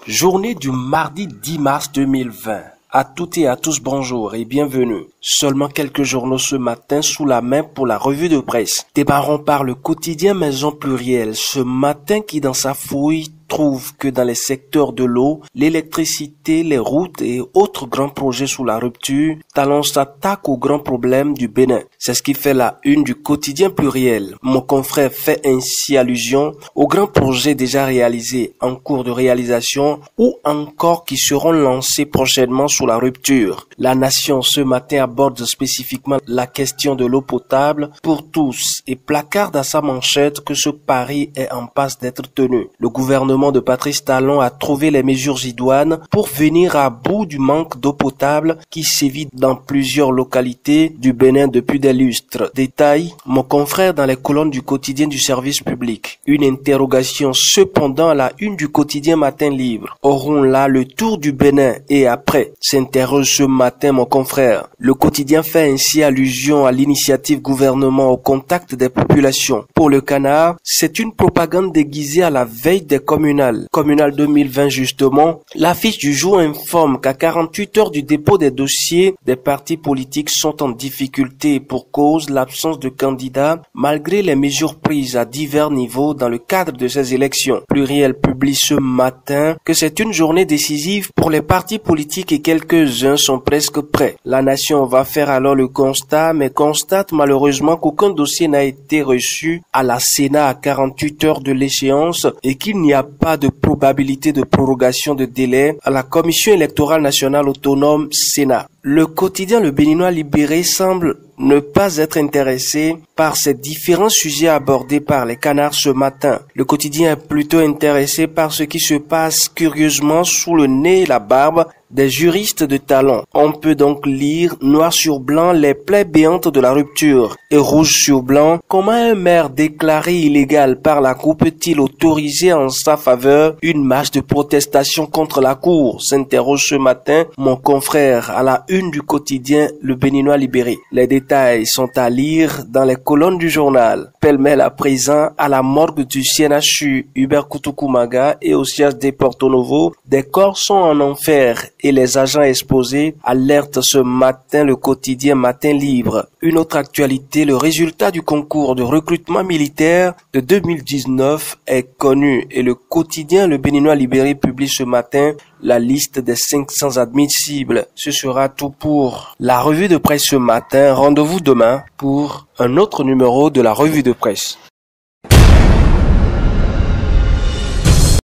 Journée du mardi 10 mars 2020. À toutes et à tous, bonjour et bienvenue. Seulement quelques journaux ce matin sous la main pour la revue de presse. Démarrons par le quotidien Maison Pluriel. Ce matin qui dans sa fouille trouve que dans les secteurs de l'eau, l'électricité, les routes et autres grands projets sous la rupture, Talon s'attaque aux grands problèmes du Bénin. C'est ce qui fait la une du quotidien Pluriel. Mon confrère fait ainsi allusion aux grands projets déjà réalisés, en cours de réalisation ou encore qui seront lancés prochainement sous la rupture. La Nation ce matin aborde spécifiquement la question de l'eau potable pour tous et placarde à sa manchette que ce pari est en passe d'être tenu. Le gouvernement de Patrice Talon a trouvé les mesures idoines pour venir à bout du manque d'eau potable qui sévit dans plusieurs localités du Bénin depuis des lustres. Détail, mon confrère dans les colonnes du quotidien du service public. Une interrogation cependant à la une du quotidien Matin Libre. Aurons là le tour du Bénin et après, s'interroge ce matin mon confrère. Le quotidien fait ainsi allusion à l'initiative gouvernement au contact des populations. Pour le Canard, c'est une propagande déguisée à la veille des communales 2020 justement. L'affiche du jour informe qu'à 48 heures du dépôt des dossiers, des partis politiques sont en difficulté pour cause l'absence de candidats malgré les mesures prises à divers niveaux dans le cadre de ces élections. Pluriel publie ce matin que c'est une journée décisive pour les partis politiques et quelques-uns sont presque prêts. La Nation va faire alors le constat, mais constate malheureusement qu'aucun dossier n'a été reçu à la Sénat à 48 heures de l'échéance et qu'il n'y a pas de probabilité de prorogation de délai à la Commission électorale nationale autonome Sénat. Le quotidien Le Béninois Libéré semble ne pas être intéressé par ces différents sujets abordés par les canards ce matin. Le quotidien est plutôt intéressé par ce qui se passe curieusement sous le nez et la barbe des juristes de talent. On peut donc lire noir sur blanc les plaies béantes de la rupture et rouge sur blanc comment un maire déclaré illégal par la Cour peut-il autoriser en sa faveur une marche de protestation contre la Cour, s'interroge ce matin mon confrère à la une du quotidien Le Béninois Libéré. Les détails sont à lire dans les colonnes du journal. Pêle-mêle à présent à la morgue du CNHU Hubert Kutukumaga et au siège des Porto Novo, des corps sont en enfer et les agents exposés alertent ce matin le quotidien Matin Libre. Une autre actualité, le résultat du concours de recrutement militaire de 2019 est connu et le quotidien Le Béninois Libéré publie ce matin la liste des 500 admissibles. Ce sera tout pour la revue de presse ce matin. Rendez-vous demain pour un autre numéro de la revue de presse.